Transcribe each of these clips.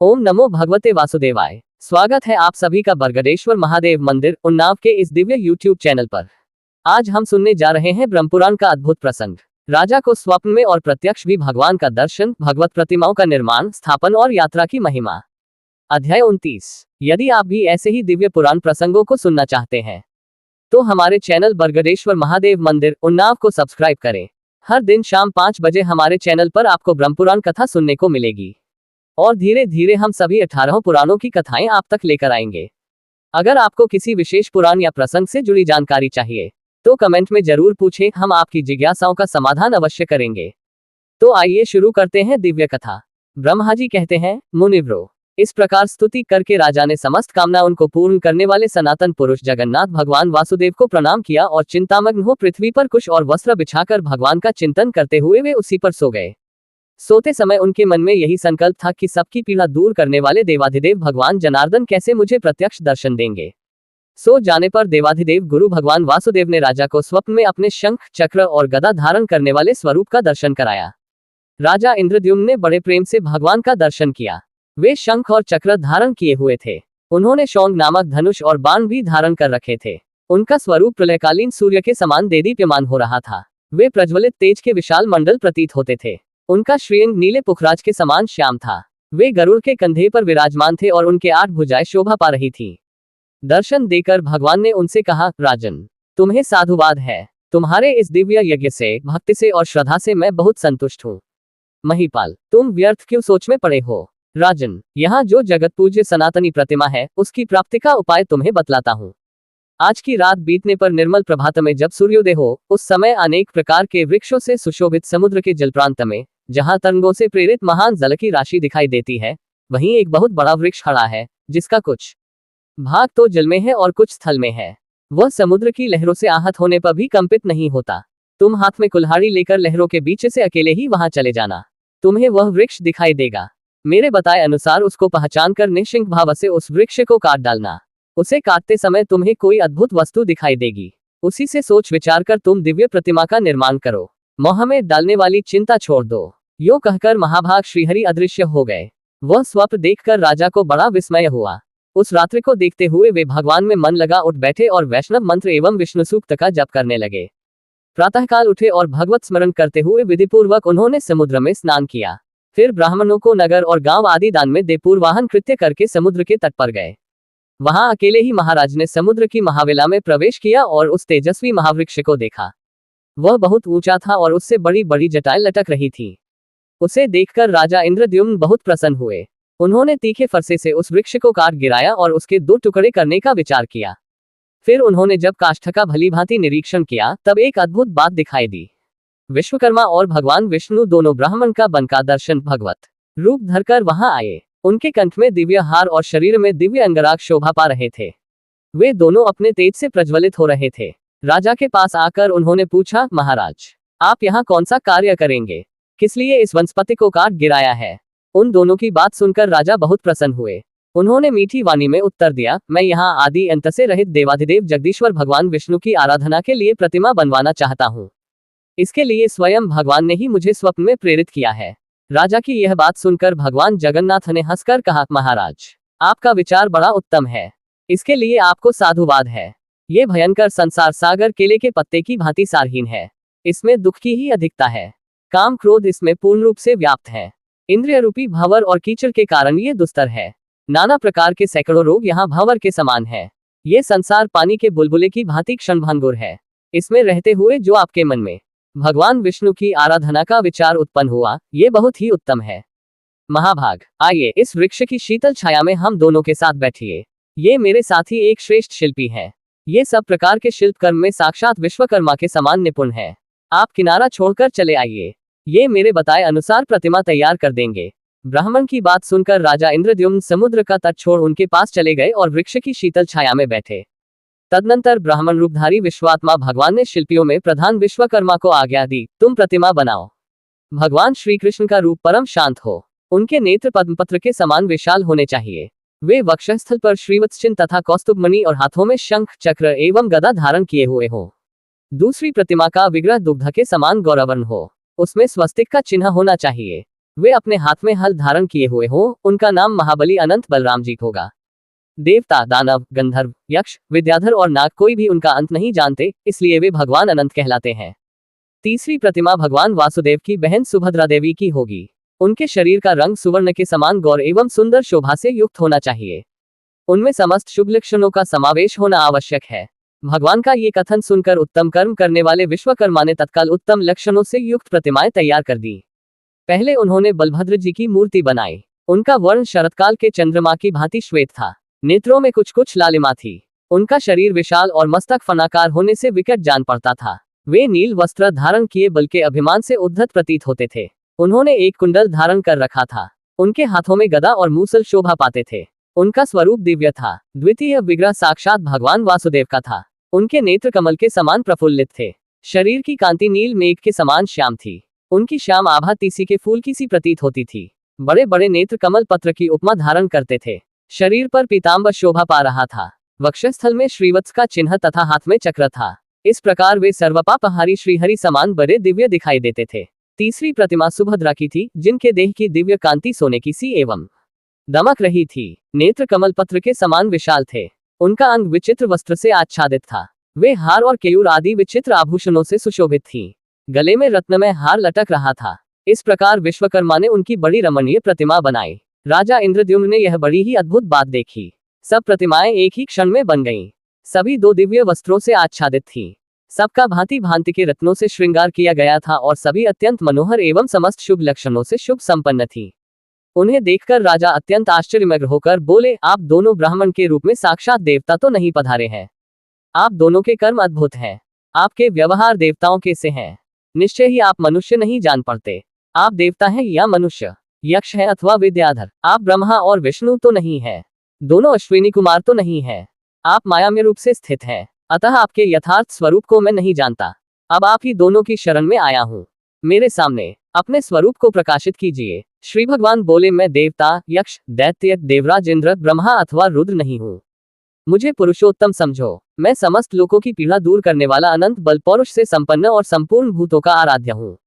ओम नमो भगवते वासुदेवाय। स्वागत है आप सभी का बरगदेश्वर महादेव मंदिर उन्नाव के इस दिव्य YouTube चैनल पर। आज हम सुनने जा रहे हैं ब्रह्मपुराण का अद्भुत प्रसंग। राजा को स्वप्न में और प्रत्यक्ष भी भगवान का दर्शन, भगवत प्रतिमाओं का निर्माण, स्थापन और यात्रा की महिमा। अध्याय 29। यदि आप भी ऐसे ही दिव्य पुराण प्रसंगों को सुनना चाहते हैं तो हमारे चैनल बरगदेश्वर महादेव मंदिर उन्नाव को सब्सक्राइब करें। हर दिन शाम 5 बजे हमारे चैनल पर आपको ब्रह्मपुराण कथा सुनने को मिलेगी और धीरे धीरे हम सभी 18 पुराणों की कथाएं आप तक लेकर आएंगे। अगर आपको किसी विशेष पुराण या प्रसंग से जुड़ी जानकारी चाहिए तो कमेंट में जरूर पूछें, हम आपकी जिज्ञासाओं का समाधान अवश्य करेंगे। तो आइए शुरू करते हैं दिव्य कथा। ब्रह्मा जी कहते हैं, मुनिव्रो, इस प्रकार स्तुति करके राजा ने समस्त कामना उनको पूर्ण करने वाले सनातन पुरुष जगन्नाथ भगवान वासुदेव को प्रणाम किया और चिंतामग्न हो पृथ्वी पर कुश और वस्त्र बिछाकर भगवान का चिंतन करते हुए वे उसी पर सो गए। सोते समय उनके मन में यही संकल्प था कि सबकी पीड़ा दूर करने वाले देवाधिदेव भगवान जनार्दन कैसे मुझे प्रत्यक्ष दर्शन देंगे। सो जाने पर देवाधिदेव गुरु भगवान वासुदेव ने राजा को स्वप्न में अपने शंख, चक्र और गदा धारण करने वाले स्वरूप का दर्शन कराया। राजा इंद्रद्युम्न ने बड़े प्रेम से भगवान का दर्शन किया। वे शंख और चक्र धारण किए हुए थे। उन्होंने शौंग नामक धनुष और बाण भी धारण कर रखे थे। उनका स्वरूप प्रलयकालीन सूर्य के समान देदीप्यमान हो रहा था। वे प्रज्वलित तेज के विशाल मंडल प्रतीत होते थे। उनका श्रीअंग नीले पुखराज के समान श्याम था। वे गरुड़ के कंधे पर विराजमान थे और उनके 8 भुजाएं शोभा पा रही थी। दर्शन देकर भगवान ने उनसे कहा, राजन, तुम्हें साधुवाद है। तुम्हारे इस दिव्य यज्ञ से, भक्ति से और श्रद्धा से मैं बहुत संतुष्ट हूँ। महिपाल, तुम व्यर्थ क्यों सोच में पड़े हो? राजन, यहाँ जो जगत पूज्य सनातनी प्रतिमा है उसकी प्राप्ति का उपाय तुम्हें बतलाता हूँ। आज की रात बीतने पर निर्मल प्रभात में जब सूर्योदय हो उस समय अनेक प्रकार के वृक्षों से सुशोभित समुद्र के जल प्रांत में, जहां तरंगों से प्रेरित महान जल की राशि दिखाई देती है, वहीं एक बहुत बड़ा वृक्ष खड़ा है जिसका कुछ भाग तो जल में है और कुछ स्थल में है। वह समुद्र की लहरों से आहत होने पर भी कंपित नहीं होता। तुम हाथ में कुल्हाड़ी लेकर लहरों के बीच से अकेले ही वहां चले जाना, तुम्हें वह वृक्ष दिखाई देगा। मेरे बताए अनुसार उसको पहचान कर निश्चिंत भाव से उस वृक्ष को काट डालना। उसे काटते समय तुम्हें कोई अद्भुत वस्तु दिखाई देगी। उसी से सोच विचार कर तुम दिव्य प्रतिमा का निर्माण करो। मोह में डालने वाली चिंता छोड़ दो। यो कहकर महाभाग श्रीहरि अदृश्य हो गए। वह स्वप्न देखकर राजा को बड़ा विस्मय हुआ। उस रात्रि को देखते हुए वे भगवान में मन लगा उठ बैठे और वैष्णव मंत्र एवं विष्णु सूक्त का जप करने लगे। प्रातःकाल उठे और भगवत स्मरण करते हुए विधिपूर्वक उन्होंने समुद्र में स्नान किया। फिर ब्राह्मणों को नगर और गांव आदि दान में दे पूर्वाहन कृत्य करके समुद्र के तट पर गए। वहां अकेले ही महाराज ने समुद्र की महावेला में प्रवेश किया और उस तेजस्वी महावृक्ष को देखा। वह बहुत ऊंचा था और उससे बड़ी बड़ी जटाएं लटक रही थी। उसे देखकर राजा इंद्रद्युम्न बहुत प्रसन्न हुए। उन्होंने तीखे फरसे से उस वृक्ष को काट गिराया और उसके 2 टुकड़े करने का विचार किया। फिर उन्होंने जब काष्ठ का भलीभांति निरीक्षण किया तब एक अद्भुत बात दिखाई दी। विश्वकर्मा और भगवान विष्णु दोनों ब्राह्मण का बन का दर्शन भगवत रूप धरकर वहां आए। उनके कंठ में दिव्य हार और शरीर में दिव्य अंगराग शोभा पा रहे थे। वे दोनों अपने तेज से प्रज्वलित हो रहे थे। राजा के पास आकर उन्होंने पूछा, महाराज, आप यहाँ कौन सा कार्य करेंगे? किस लिए इस वनस्पति को काट गिराया है? उन दोनों की बात सुनकर राजा बहुत प्रसन्न हुए। उन्होंने मीठी वाणी में उत्तर दिया, मैं यहाँ आदि अंत से रहित देवाधिदेव जगदीश्वर भगवान विष्णु की आराधना के लिए प्रतिमा बनवाना चाहता हूँ। इसके लिए स्वयं भगवान ने ही मुझे स्वप्न में प्रेरित किया है। राजा की यह बात सुनकर भगवान जगन्नाथ ने हंसकर कहा, महाराज, आपका विचार बड़ा उत्तम है। इसके लिए आपको साधुवाद है। ये भयंकर संसार सागर केले के पत्ते की भांति सारहीन है। इसमें दुख की ही अधिकता है। काम क्रोध इसमें पूर्ण रूप से व्याप्त है। इंद्रिय रूपी भंवर और कीचड़ के कारण ये दुस्तर है। नाना प्रकार के सैकड़ों रोग यहाँ भंवर के समान है। ये संसार पानी के बुलबुले की भांति क्षणभंगुर है। इसमें रहते हुए जो आपके मन में भगवान विष्णु की आराधना का विचार उत्पन्न हुआ, ये बहुत ही उत्तम है। महाभाग, आइए इस वृक्ष की शीतल छाया में हम दोनों के साथ बैठिए। ये मेरे साथी एक श्रेष्ठ शिल्पी हैं। ये सब प्रकार के शिल्प कर्म में साक्षात विश्वकर्मा के समान निपुण है। आप किनारा छोड़कर चले आइए। ये मेरे बताए अनुसार प्रतिमा तैयार कर देंगे। ब्राह्मण की बात सुनकर राजा इंद्रद्युम्न समुद्र का तट छोड़ उनके पास चले गए और वृक्ष की शीतल छाया में बैठे। तदनंतर ब्राह्मण रूपधारी विश्वात्मा भगवान ने शिल्पियों में प्रधान विश्वकर्मा को आज्ञा दी, तुम प्रतिमा बनाओ। भगवान श्री कृष्ण का रूप परम शांत हो। उनके नेत्र पद्मपत्र के समान विशाल होने चाहिए। वे वक्षस्थल पर श्रीवत्सचिन्ह तथा कौस्तुभमणि और हाथों में शंख, चक्र एवं गदा धारण किए हुए हो। दूसरी प्रतिमा का विग्रह दुग्ध के समान गौरवर्ण हो। उसमें स्वस्तिक का चिन्ह होना चाहिए। वे अपने हाथ में हल धारण किए हुए हो, उनका नाम महाबली अनंत बलराम जी होगा। देवता, दानव, गंधर्व, यक्ष, विद्याधर और नाग कोई भी उनका अंत नहीं जानते, इसलिए वे भगवान अनंत कहलाते हैं। तीसरी प्रतिमा भगवान वासुदेव की बहन सुभद्रा देवी की होगी। उनके शरीर का रंग सुवर्ण के समान गौर एवं सुंदर शोभा से युक्त होना चाहिए। उनमें समस्त शुभ लक्षणों का समावेश होना आवश्यक है। भगवान का ये कथन सुनकर उत्तम कर्म करने वाले विश्वकर्मा ने तत्काल उत्तम लक्षणों से युक्त प्रतिमाएं तैयार कर दी। पहले उन्होंने बलभद्र जी की मूर्ति बनाई। उनका वर्ण शरतकाल के चंद्रमा की भांति श्वेत था। नेत्रों में कुछ कुछ लालिमा थी। उनका शरीर विशाल और मस्तक फनाकार होने से विकट जान पड़ता था। वे नील वस्त्र धारण किए बल के अभिमान से उद्धत प्रतीत होते थे। उन्होंने एक कुंडल धारण कर रखा था। उनके हाथों में गदा और मूसल शोभा पाते थे। उनका स्वरूप दिव्य था। द्वितीय विग्रह साक्षात भगवान वासुदेव का था। उनके नेत्र कमल के समान प्रफुल्लित थे। शरीर की कांति नील मेघ के समान श्याम थी। उनकी श्याम आभा तीसी के फूल की सी प्रतीत होती थी। बड़े बड़े नेत्र कमल पत्र की उपमा धारण करते थे। शरीर पर पीतांबर शोभा पा रहा था। वक्षस्थल में श्रीवत्स का चिन्ह तथा हाथ में चक्र था। इस प्रकार वे सर्वपापहारी श्रीहरि समान बड़े दिव्य दिखाई देते थे। तीसरी प्रतिमा सुभद्रा की थी, जिनके देह की दिव्य कांति सोने की सी एवं दमक रही थी। नेत्र कमल पत्र के समान विशाल थे। उनका अंग विचित्र वस्त्र से आच्छादित था। वे हार और केयूर आदि विचित्र आभूषणों से सुशोभित थी। गले में रत्नमय हार लटक रहा था। इस प्रकार विश्वकर्मा ने उनकी बड़ी रमणीय प्रतिमा बनाई। राजा इंद्रद्युम्न ने यह बड़ी ही अद्भुत बात देखी। सब प्रतिमाएं एक ही क्षण में बन गईं। सभी दो दिव्य वस्त्रों से आच्छादित थीं। सबका भांति भांति के रत्नों से श्रृंगार किया गया था और सभी अत्यंत मनोहर एवं समस्त शुभ लक्षणों से शुभ संपन्न थी। उन्हें देखकर राजा अत्यंत आश्चर्यमग्न होकर बोले, आप दोनों ब्राह्मण के रूप में साक्षात देवता तो नहीं पधारे हैं। आप दोनों के कर्म अद्भुत हैं। आपके व्यवहार देवताओं के से हैं। निश्चय ही आप मनुष्य नहीं जान पड़ते। आप देवता हैं या मनुष्य, यक्ष हैं अथवा विद्याधर। आप ब्रह्मा और विष्णु तो नहीं है। दोनों अश्विनी कुमार तो नहीं है। आप मायामय रूप से स्थित हैं। अतः आपके यथार्थ स्वरूप को मैं नहीं जानता। अब आप ही दोनों की शरण में आया हूँ। मेरे सामने अपने स्वरूप को प्रकाशित कीजिए। श्री भगवान बोले, मैं देवता, यक्ष, दैत्य, देवराज इंद्र, ब्रह्मा अथवा रुद्र नहीं हूँ। मुझे पुरुषोत्तम समझो। मैं समस्त लोगों की पीड़ा दूर करने वाला अनंत बल पौरुष से संपन्न और संपूर्ण भूतों का आराध्य हूँ।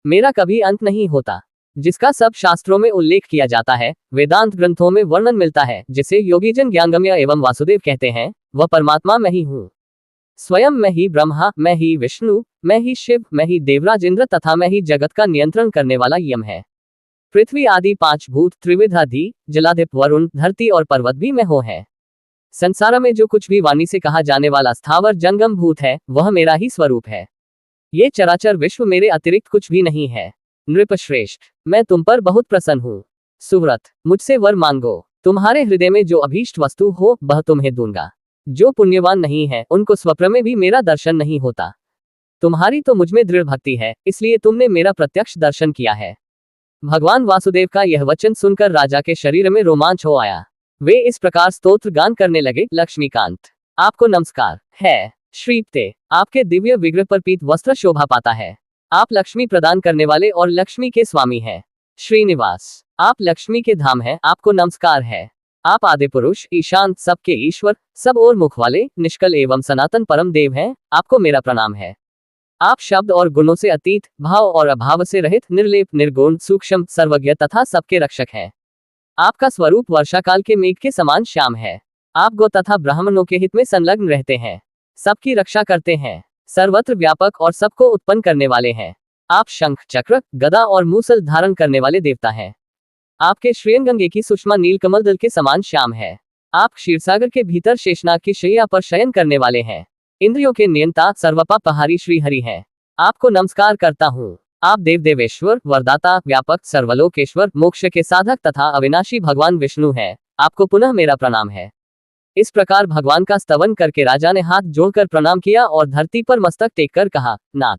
मेरा कभी अंत नहीं होता, जिसका सब शास्त्रों में उल्लेख किया जाता है, वेदांत ग्रंथों में वर्णन मिलता है, जिसे योगीजन ज्ञानगम्य एवं वासुदेव कहते हैं, वह परमात्मा मैं ही हूँ। स्वयं मैं ही ब्रह्मा, मैं ही विष्णु, मैं ही शिव, मैं ही देवराज इंद्र तथा मैं ही जगत का नियंत्रण करने वाला यम है। पृथ्वी आदि पांच भूत, त्रिविधाधि, जलाधिप, वरुण, धरती और पर्वत भी मैं हो है। संसार में जो कुछ भी वाणी से कहा जाने वाला स्थावर जंगम भूत है, वह मेरा ही स्वरूप है। ये चराचर विश्व मेरे अतिरिक्त कुछ भी नहीं है। नृपश्रेष्ठ, मैं तुम पर बहुत प्रसन्न हूँ। सुव्रत, मुझसे वर मांगो। तुम्हारे हृदय में जो अभीष्ट वस्तु हो, वह तुम्हें दूंगा। जो पुण्यवान नहीं है, उनको स्वप्न में भी मेरा दर्शन नहीं होता। तुम्हारी तो मुझमें दृढ़ भक्ति है, इसलिए तुमने मेरा प्रत्यक्ष दर्शन किया है। भगवान वासुदेव का यह वचन सुनकर राजा के शरीर में रोमांच हो आया। वे इस प्रकार स्तोत्र गान करने लगे, लक्ष्मीकांत, आपको नमस्कार है। श्रीपते, आपके दिव्य विग्रह पर पीत वस्त्र शोभा पाता है। आप लक्ष्मी प्रदान करने वाले और लक्ष्मी के स्वामी हैं। श्रीनिवास, आप लक्ष्मी के धाम हैं, आपको नमस्कार है। आप आदि पुरुष, ईशान, सबके ईश्वर, सब और मुख वाले, निष्कल एवं सनातन परम देव हैं, आपको मेरा प्रणाम है। आप शब्द और गुणों से अतीत, भाव और अभाव से रहित, निर्लेप, निर्गुण, सूक्ष्म, सर्वज्ञ तथा सबके रक्षक हैं। आपका स्वरूप वर्षाकाल के मेघ के समान श्याम है। आप गौ तथा ब्राह्मणों के हित में संलग्न रहते हैं, सबकी रक्षा करते हैं, सर्वत्र व्यापक और सबको उत्पन्न करने वाले हैं। आप शंख, चक्र, गदा और मूसल धारण करने वाले देवता हैं। आपके श्रेयंगंगे की सुषमा नीलकमल दल के समान श्याम है। आप क्षीरसागर के भीतर शेषनाग की शैया पर शयन करने वाले हैं। इंद्रियों के नियंता सर्वपापहारी श्री हरि हैं। आपको नमस्कार करता हूँ। आप देव देवेश्वर, वरदाता, व्यापक, सर्वलोकेश्वर, मोक्ष के साधक तथा अविनाशी भगवान विष्णु हैं। आपको पुनः मेरा प्रणाम है। इस प्रकार भगवान का स्तवन करके राजा ने हाथ जोड़कर प्रणाम किया और धरती पर मस्तक टेक कर कहा, नाथ,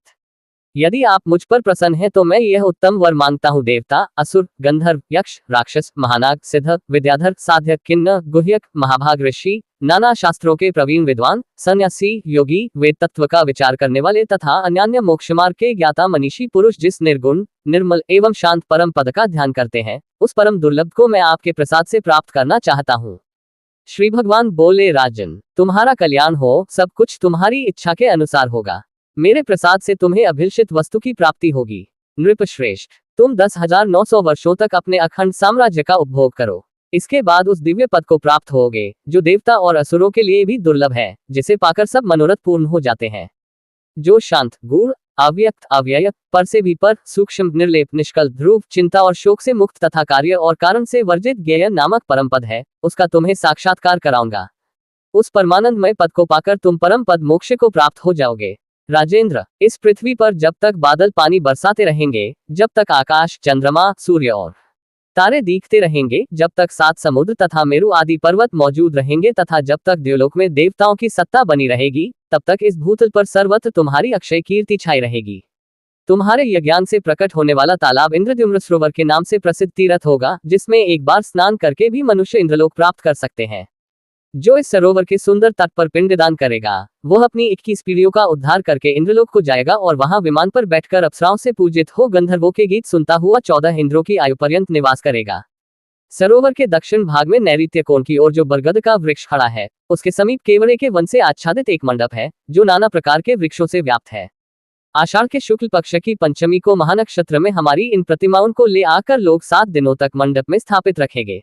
यदि आप मुझ पर प्रसन्न हैं तो मैं यह उत्तम वर मांगता हूँ। देवता, असुर, गंधर्व, यक्ष, राक्षस, महानाग, सिद्ध, विद्याधर, साध्य, किन्नर, गुह्यक, महाभाग ऋषि, नाना शास्त्रों के प्रवीण विद्वान, सन्यासी, योगी, वेद तत्व का विचार करने वाले तथा अन्यान्य मोक्षमार्ग के ज्ञाता मनीषी पुरुष जिस निर्गुण, निर्मल एवं शांत परम पद का ध्यान करते हैं, उस परम दुर्लभ को मैं आपके प्रसाद से प्राप्त करना चाहता हूँ। श्री भगवान बोले, राजन, तुम्हारा कल्याण हो, सब कुछ तुम्हारी इच्छा के अनुसार होगा। मेरे प्रसाद से तुम्हें अभिलषित वस्तु की प्राप्ति होगी। नृपश्रेष्ठ, तुम 10,900 वर्षों तक अपने अखंड साम्राज्य का उपभोग करो। इसके बाद उस दिव्य पद को प्राप्त होगे जो देवता और असुरों के लिए भी दुर्लभ है, जिसे पाकर सब मनोरथ पूर्ण हो जाते हैं। जो शांत, गूढ़, अव्यक्त, अव्यय, पर से भी पर, सूक्ष्म, निर्लेप, निष्कल, ध्रुव, चिंता और शोक से मुक्त तथा कार्य और कारण से वर्जित ज्ञेय नामक परम पद है, उसका तुम्हें साक्षात्कार कराऊंगा। उस परमानंदमय पद को पाकर तुम परम पद मोक्ष को प्राप्त हो जाओगे। राजेंद्र, इस पृथ्वी पर जब तक बादल पानी बरसाते रहेंगे, जब तक आकाश, चंद्रमा, सूर्य और तारे दिखते रहेंगे, जब तक 7 समुद्र तथा मेरु आदि पर्वत मौजूद रहेंगे तथा जब तक देवलोक में देवताओं की सत्ता बनी रहेगी, तब तक इस भूतल पर सर्वत्र तुम्हारी अक्षय कीर्ति छाई रहेगी। तुम्हारे यज्ञान से प्रकट होने वाला तालाब इंद्रद्युम्न सरोवर के नाम से प्रसिद्ध तीर्थ होगा, जिसमें एक बार स्नान करके भी मनुष्य इंद्रलोक प्राप्त कर सकते हैं। जो इस सरोवर के सुंदर तट पर पिंडदान करेगा, वह अपनी 21 पीढ़ियों का उद्धार करके इंद्रलोक को जाएगा और वहां विमान पर बैठकर अप्सराओं से पूजित हो गंधर्वों के गीत सुनता हुआ 14 इंद्रों की आयु पर्यंत निवास करेगा। सरोवर के दक्षिण भाग में नैऋत्य कोण की ओर जो बरगद का वृक्ष खड़ा है, उसके समीप केवड़े के वन से आच्छादित एक मंडप है, जो नाना प्रकार के वृक्षों से व्याप्त है। आषाढ़ के शुक्ल पक्ष की पंचमी को महानक्षत्र में हमारी इन प्रतिमाओं को ले आकर लोग 7 दिनों तक मंडप में स्थापित रखेंगे।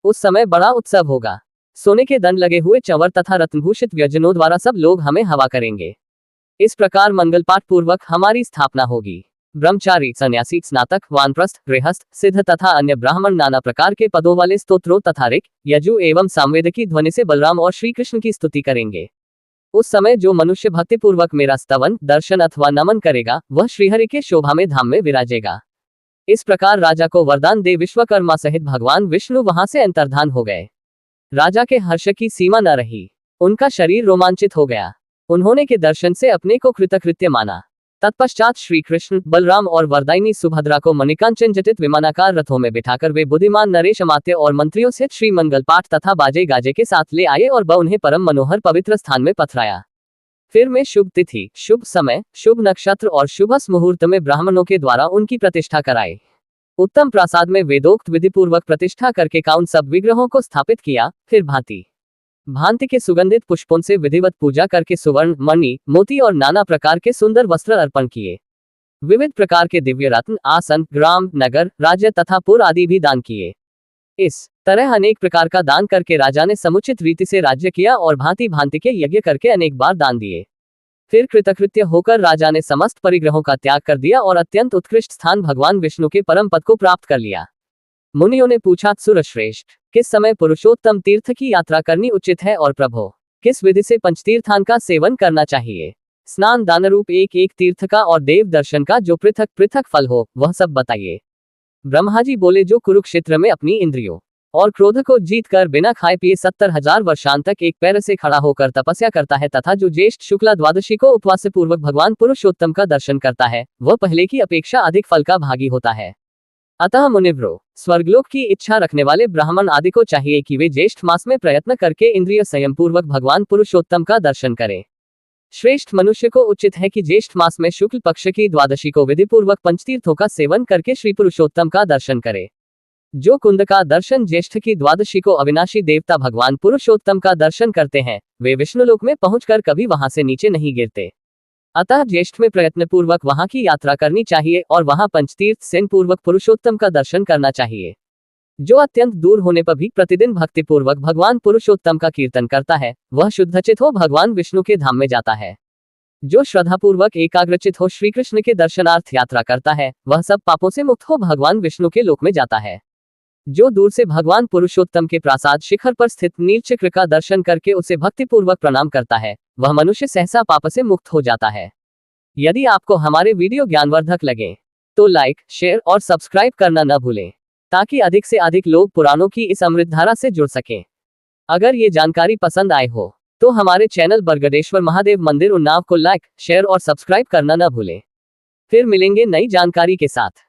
उस समय बड़ा उत्सव होगा। सोने के दंड लगे हुए चंवर तथा रत्नभूषित व्यंजनों द्वारा सब लोग हमें हवा करेंगे। इस प्रकार मंगल पाठ पूर्वक हमारी स्थापना होगी। ब्रह्मचारी, सन्यासी, स्नातक, वानप्रस्थ, गृहस्थ, सिद्ध तथा अन्य ब्राह्मण नाना प्रकार के पदों वाले स्तोत्रों तथा ऋक्, यजु एवं सामवेद की ध्वनि से बलराम और श्री कृष्ण की स्तुति करेंगे। उस समय जो मनुष्य भक्तिपूर्वक मेरा स्तवन, दर्शन अथवा नमन करेगा, वह श्रीहरि के शोभा में धाम में विराजेगा। इस प्रकार राजा को वरदान दे विश्वकर्मा सहित भगवान विष्णु वहां से अंतर्धान हो गए। राजा के हर्ष की सीमा न रही। उनका शरीर रोमांचित हो गया। उन्होंने के दर्शन से अपने को कृतकृत्य माना। तत्पश्चात श्री कृष्ण, बलराम और वरदायिनी सुभद्रा को मणिकांचन जटित विमानाकार रथों में बिठाकर वे बुद्धिमान नरेश, अमात्य और मंत्रियों से श्री मंगल पाठ तथा बाजे गाजे के साथ ले आए और उन्हें परम मनोहर पवित्र स्थान में पथराया। फिर में शुभ तिथि, शुभ समय, शुभ नक्षत्र और शुभ मुहूर्त में ब्राह्मणों के द्वारा उनकी प्रतिष्ठा कराई। उत्तम प्रासाद में वेदोक्त विधि पूर्वक प्रतिष्ठा करके उन सब विग्रहों को स्थापित किया। फिर भांति भांति के सुगंधित पुष्पों से विधिवत पूजा करके सुवर्ण, मणि, मोती और नाना प्रकार के सुंदर वस्त्र अर्पण किए। विविध प्रकार के दिव्य रत्न, आसन, ग्राम, नगर, राज्य तथा पुर आदि भी दान किए। इस तरह अनेक प्रकार का दान करके राजा ने समुचित रीति से राज्य किया और भांति भांति के यज्ञ करके अनेक बार दान दिए। फिर कृतकृत्य होकर राजा ने समस्त परिग्रहों का त्याग कर दिया और अत्यंत उत्कृष्ट स्थान भगवान विष्णु के परम पद को प्राप्त कर लिया। मुनियों ने पूछा, सुरश्रेष्ठ, किस समय पुरुषोत्तम तीर्थ की यात्रा करनी उचित है और प्रभो, किस विधि से पंचतीर्थान का सेवन करना चाहिए? स्नान दान रूप एक एक तीर्थ का और देव दर्शन का जो पृथक पृथक फल हो, वह सब बताइए। ब्रह्मा जी बोले, जो कुरुक्षेत्र में अपनी इंद्रियों और क्रोध को जीत कर बिना खाए पिए 70,000 वर्षांत तक एक पैर से खड़ा होकर तपस्या करता है तथा जो ज्येष्ठ शुक्ला द्वादशी को उपवास पूर्वक भगवान पुरुषोत्तम का दर्शन करता है, वह पहले की अपेक्षा अधिक फल का भागी होता है। अतः मुनिव्रो, स्वर्गलोक की इच्छा रखने वाले ब्राह्मण आदि को चाहिए कि वे ज्येष्ठ मास में प्रयत्न करके इंद्रिय संयम पूर्वक भगवान पुरुषोत्तम का दर्शन करें। श्रेष्ठ मनुष्य को उचित है कि ज्येष्ठ मास में शुक्ल पक्ष की द्वादशी को विधि पूर्वक पंचतीर्थों का सेवन करके श्री पुरुषोत्तम का दर्शन करे। जो कुंद का दर्शन ज्येष्ठ की द्वादशी को अविनाशी देवता भगवान पुरुषोत्तम का दर्शन करते हैं, वे विष्णुलोक में पहुंचकर कभी वहां से नीचे नहीं गिरते। अतः ज्येष्ठ में प्रयत्न पूर्वक वहां की यात्रा करनी चाहिए और वहां पंचतीर्थ सेन पूर्वक पुरुषोत्तम का दर्शन करना चाहिए। जो अत्यंत दूर होने पर भी प्रतिदिन भक्ति पूर्वक भगवान पुरुषोत्तम का कीर्तन करता है, वह शुद्धचित हो भगवान विष्णु के धाम में जाता है। जो श्रद्धापूर्वक एकाग्रचित हो श्री कृष्ण के दर्शनार्थ यात्रा करता है, वह सब पापों से मुक्त हो भगवान विष्णु के लोक में जाता है। जो दूर से भगवान पुरुषोत्तम के प्रासाद शिखर पर स्थित नीलचक्र का दर्शन करके उसे भक्तिपूर्वक प्रणाम करता है, वह मनुष्य सहसा पाप से मुक्त हो जाता है। यदि आपको हमारे वीडियो ज्ञानवर्धक लगे तो लाइक, शेयर और सब्सक्राइब करना न भूलें, ताकि अधिक से अधिक लोग पुराणों की इस अमृतधारा से जुड़ सकें। अगर ये जानकारी पसंद आए हो तो हमारे चैनल बरगदेश्वर महादेव मंदिर उन्नाव को लाइक, शेयर और सब्सक्राइब करना न भूलें। फिर मिलेंगे नई जानकारी के साथ।